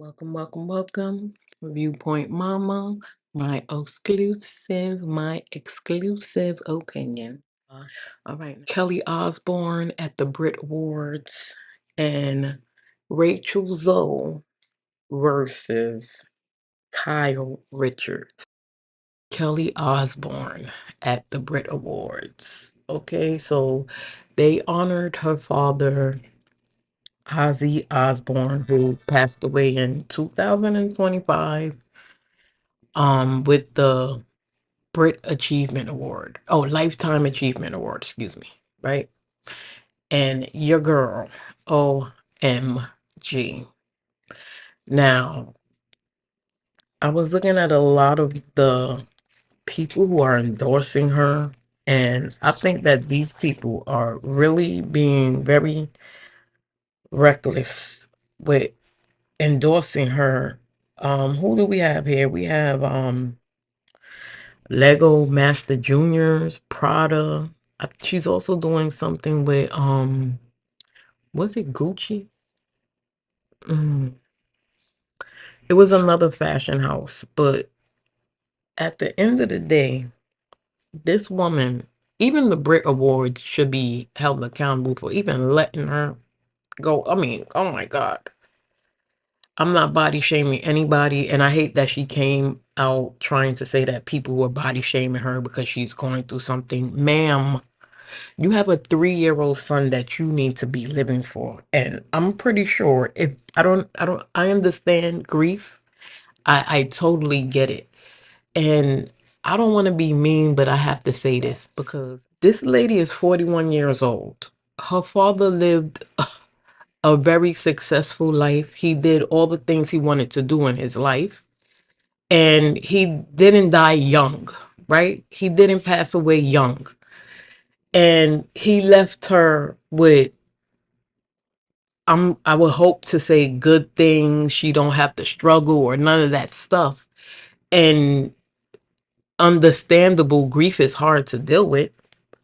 Welcome. Viewpoint Mama, my exclusive opinion. All right. Kelly Osbourne at the BRIT Awards and Rachel Zoe versus Kyle Richards. Kelly Osbourne at the BRIT Awards. Okay, so they honored her father, Ozzy Osbourne, who passed away in 2025, with the BRIT Achievement Award. Oh, Lifetime Achievement Award, excuse me, right? And your girl, OMG. Now, I was looking at a lot of the people who are endorsing her, and I think that these people are really being very reckless with endorsing her. Who do we have here? We have Lego Master Juniors, Prada. She's also doing something with was it Gucci? Mm, it was another fashion house, but at the end of the day, this woman, even the Brit Awards should be held accountable for even letting her go. I mean, oh my God. I'm not body shaming anybody, and I hate that she came out trying to say that people were body shaming her because she's going through something. Ma'am, you have a 3-year-old son that you need to be living for. And I'm pretty sure if I understand grief. I totally get it. And I don't want to be mean, but I have to say this because this lady is 41 years old. Her father lived a very successful life. He did all the things he wanted to do in his life. And he didn't die young, right? He didn't pass away young. And he left her with I would hope to say good things. She don't have to struggle or none of that stuff. And understandable, grief is hard to deal with.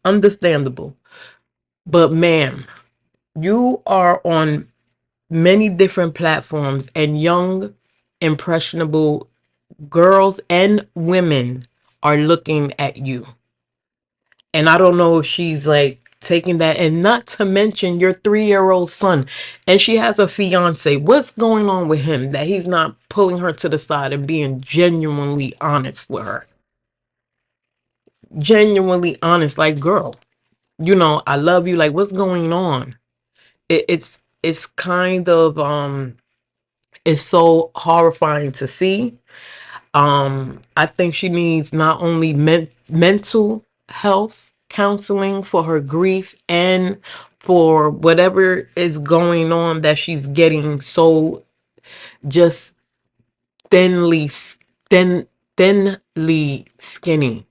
Understandable. But ma'am, you are on many different platforms, and young, impressionable girls and women are looking at you. And I don't know if she's like taking that, and not to mention your 3-year-old son, and she has a fiance. What's going on with him that he's not pulling her to the side and being genuinely honest with her? Genuinely honest, like, girl, I love you. Like, what's going on? It's kind of it's so horrifying to see. I think she needs not only mental health counseling for her grief and for whatever is going on that she's getting so just thinly skinny.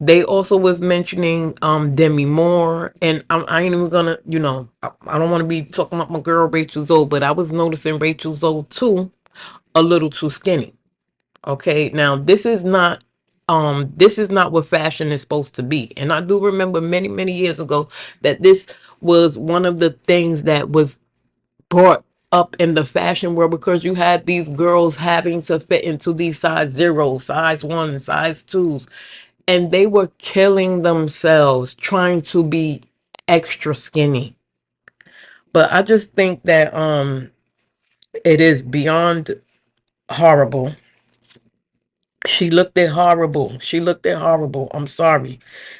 They also was mentioning Demi Moore, and I ain't even gonna, I don't want to be talking about my girl Rachel Zoe, but I was noticing Rachel Zoe too a little too skinny. Okay, now this is not what fashion is supposed to be. And I do remember many, many years ago that this was one of the things that was brought up in the fashion world, because you had these girls having to fit into these size zeros, size one, size twos, and they were killing themselves trying to be extra skinny. But I just think that it is beyond horrible. She looked at horrible. She looked at horrible. I'm sorry.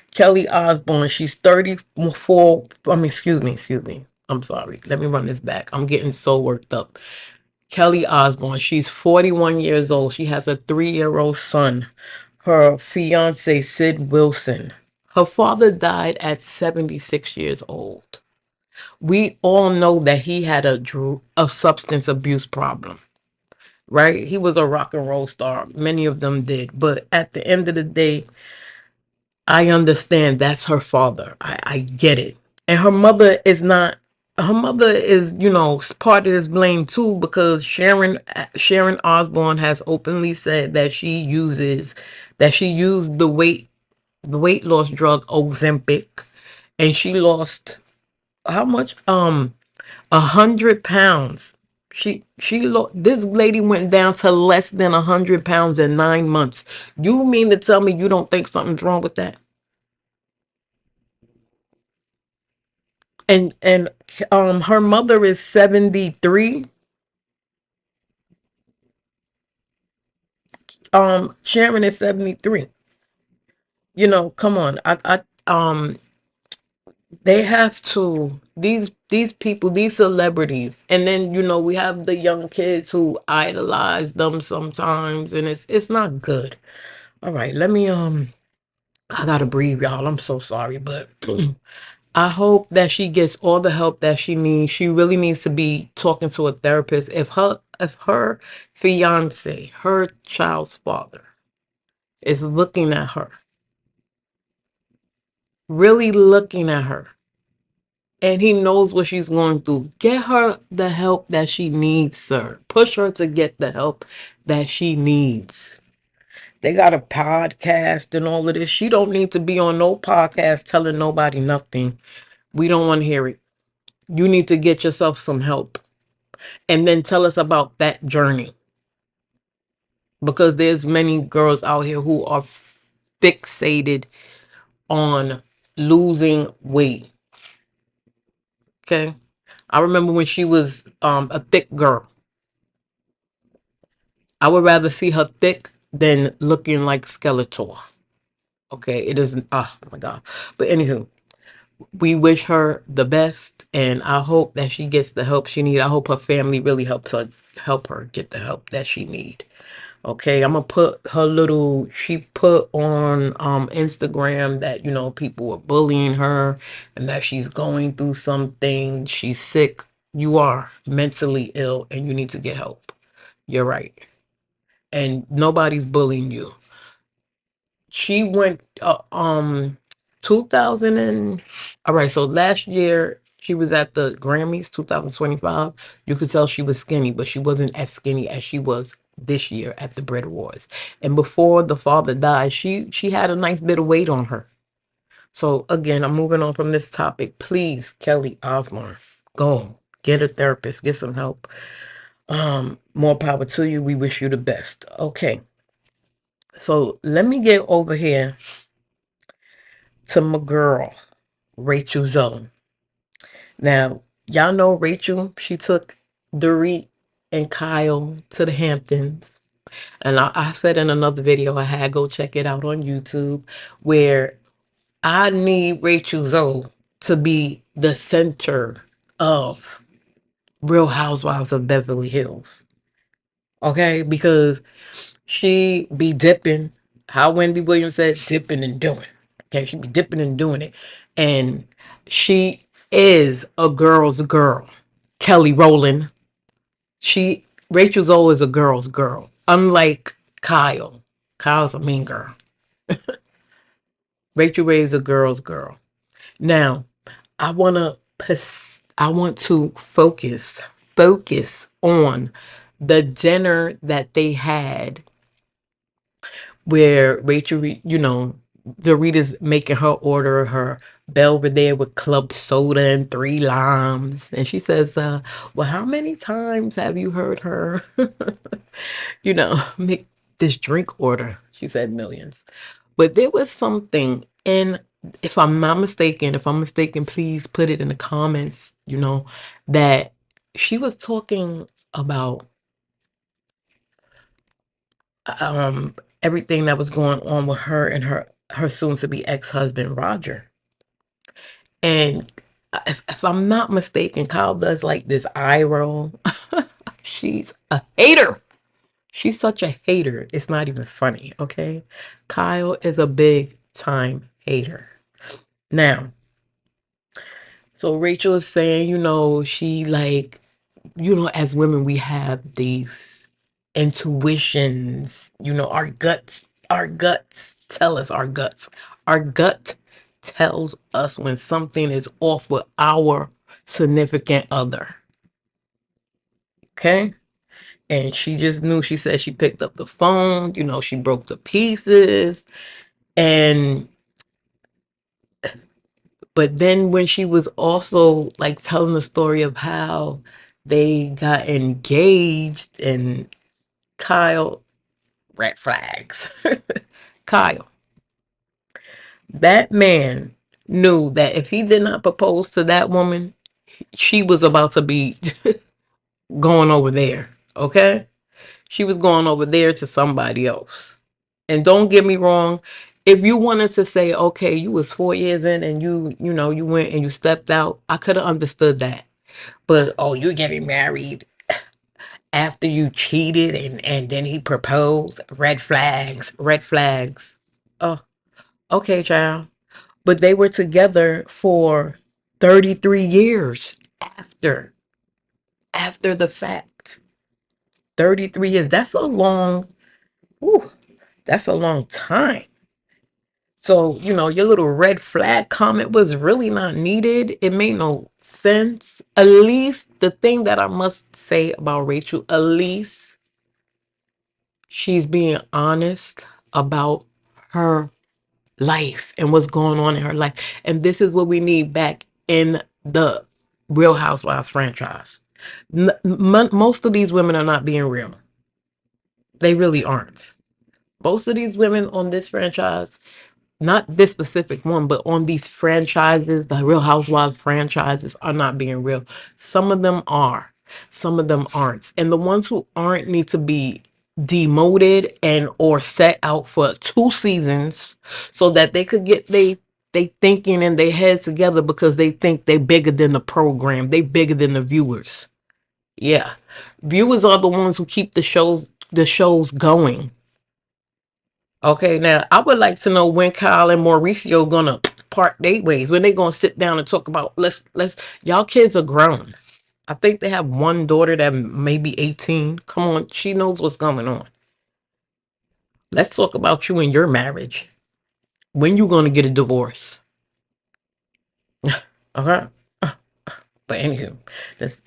Kelly Osbourne, she's 34. I mean, excuse me. I'm sorry. Let me run this back. I'm getting so worked up. Kelly Osbourne, she's 41 years old. She has a 3-year-old son. Her fiance, Sid Wilson. Her father died at 76 years old. We all know that he had a substance abuse problem, right? He was a rock and roll star. Many of them did. But at the end of the day, I understand that's her father. I get it. And her mother is, part of this blame too, because Sharon Osbourne has openly said that she used the weight loss drug Ozempic, and she lost how much? 100 pounds This lady went down to less than 100 pounds in 9 months. You mean to tell me you don't think something's wrong with that? And her mother is 73. Sharon is 73. Come on. They have to, these people, these celebrities, and then we have the young kids who idolize them sometimes, and it's not good. All right, let me I gotta breathe, y'all. I'm so sorry, but I hope that she gets all the help that she needs. She really needs to be talking to a therapist. If her fiance, her child's father, is looking at her, really looking at her, and he knows what she's going through, get her the help that she needs, sir. Push her to get the help that she needs. They got a podcast and all of this. She don't need to be on no podcast telling nobody nothing. We don't want to hear it. You need to get yourself some help and then tell us about that journey, because there's many girls out here who are fixated on losing weight. Okay, I remember when she was a thick girl. I would rather see her thick than looking like Skeletor. Okay, it isn't. Oh my god. But anywho, we wish her the best, and I hope that she gets the help she needs. I hope her family really help her get the help that she need. Okay, I'm gonna put her little. She put on Instagram that people were bullying her and that she's going through something. She's sick. You are mentally ill, and you need to get help. You're right, and nobody's bullying you. She went 2000 and all right, so last year she was at the Grammys 2025. You could tell she was skinny, but she wasn't as skinny as she was this year at the BRIT Awards. And before the father died, she had a nice bit of weight on her. So again, I'm moving on from this topic. Please, Kelly Osbourne, go get a therapist, get some help. More power to you. We wish you the best. Okay. So let me get over here to my girl, Rachel Zoe. Now, y'all know Rachel, she took Dorit and Kyle to the Hamptons. And I said in another video I had, go check it out on YouTube, where I need Rachel Zoe to be the center of Real Housewives of Beverly Hills. Okay? Because she be dipping, how Wendy Williams said, dipping and doing. Okay, she be dipping and doing it. And she is a girl's girl. Kelly Rowland. Rachel Zoe is a girl's girl. Unlike Kyle. Kyle's a mean girl. Rachel Ray is a girl's girl. Now, I want to focus on the dinner that they had, where Rachel, Dorita's making her order her Belvedere with club soda and 3 limes. And she says, well, how many times have you heard her, make this drink order? She said millions. But there was something, and if I'm mistaken, please put it in the comments, that she was talking about everything that was going on with her and her soon-to-be ex-husband, Rodger. And if I'm not mistaken, Kyle does like this eye roll. She's a hater. She's such a hater. It's not even funny, okay? Kyle is a big time hater. Now, so Rachel is saying, she like, as women, we have these intuitions, our guts tell us our gut tells us when something is off with our significant other. Okay. And she just knew. She said she picked up the phone, she broke the pieces. But then when she was also like telling the story of how They got engaged, and Kyle, red flags. Kyle, that man knew that if he did not propose to that woman, she was about to be going over there. Okay? She was going over there to somebody else. And don't get me wrong, if you wanted to say, okay, you was 4 years in and you went and you stepped out, I could have understood that. But oh, you're getting married after you cheated and then he proposed. Red flags, red flags. Oh, okay, child. But they were together for 33 years after the fact. 33 years. That's a long, whew, that's a long time. So, your little red flag comment was really not needed. It made no sense. At least the thing that I must say about Rachel, at least she's being honest about her life and what's going on in her life. And this is what we need back in the Real Housewives franchise. Most of these women are not being real. They really aren't. Most of these women on this franchise, not this specific one, but on these franchises, the Real Housewives franchises, are not being real. Some of them are, some of them aren't. And the ones who aren't need to be demoted and or set out for 2 seasons so that they could get they thinking in their heads together, because they think they bigger than the program. They bigger than the viewers. Yeah. Viewers are the ones who keep the shows going. Okay, now I would like to know when Kyle and Mauricio gonna part their ways. When they gonna sit down and talk about let's y'all kids are grown. I think they have one daughter that may be 18. Come on, she knows what's going on. Let's talk about you and your marriage. When you gonna get a divorce? Okay. But anywho, this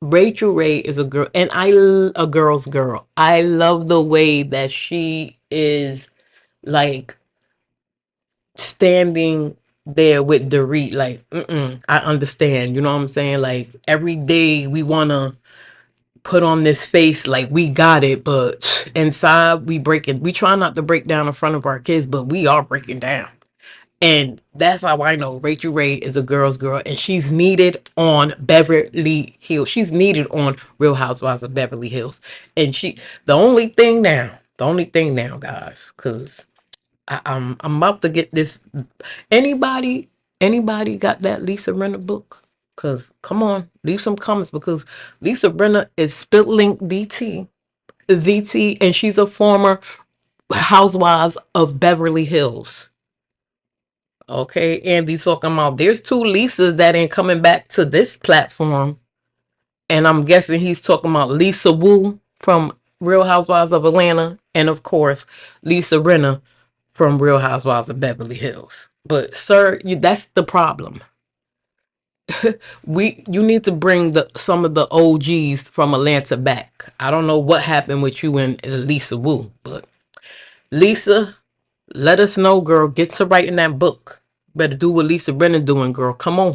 Rachel Ray is a girl, and a girl's girl. I love the way that she is, like, standing there with Dorit, like, I understand, you know what I'm saying? Like, every day we want to put on this face like we got it, but inside we try not to break down in front of our kids, but we are breaking down. And that's how I know Rachel Ray is a girl's girl, and she's needed on Beverly Hills. She's needed on Real Housewives of Beverly Hills. And the only thing now, guys, because I'm about to get this. Anybody got that Lisa Rinna book? Cause come on, leave some comments, because Lisa Rinna is spilling the tea, and she's a former housewives of Beverly Hills. Okay, Andy's talking about there's 2 Lisas that ain't coming back to this platform, and I'm guessing he's talking about Lisa Wu from Real Housewives of Atlanta, and of course Lisa Rinna from Real Housewives of Beverly Hills. But sir, that's the problem. You need to bring some of the OGs from Atlanta back. I don't know what happened with you and Lisa Wu, but Lisa, let us know, girl. Get to writing that book. Better do what Lisa Brennan doing, girl. Come on.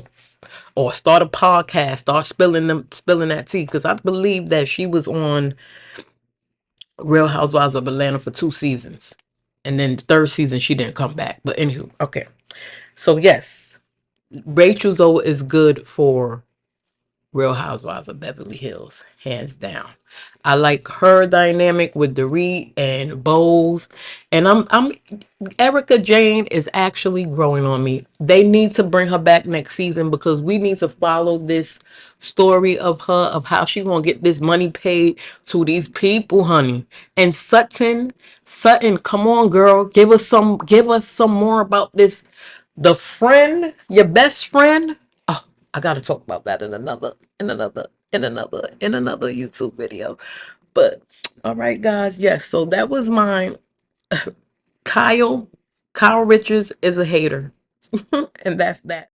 Or start a podcast. Start spilling that tea. Because I believe that she was on Real Housewives of Atlanta for 2 seasons. And then the third season she didn't come back. But anywho, okay. So yes, Rachel Zoe is good for Real Housewives of Beverly Hills, hands down. I like her dynamic with Dorit and Bowles, and I'm Erica Jane is actually growing on me. They need to bring her back next season, because we need to follow this story of her, of how she gonna get this money paid to these people, honey. And Sutton, come on, girl, give us some more about this. The friend, your best friend. Oh, I gotta talk about that in another YouTube video. But all right, guys. Yes, so that was mine. Kyle Richards is a hater. And that's that.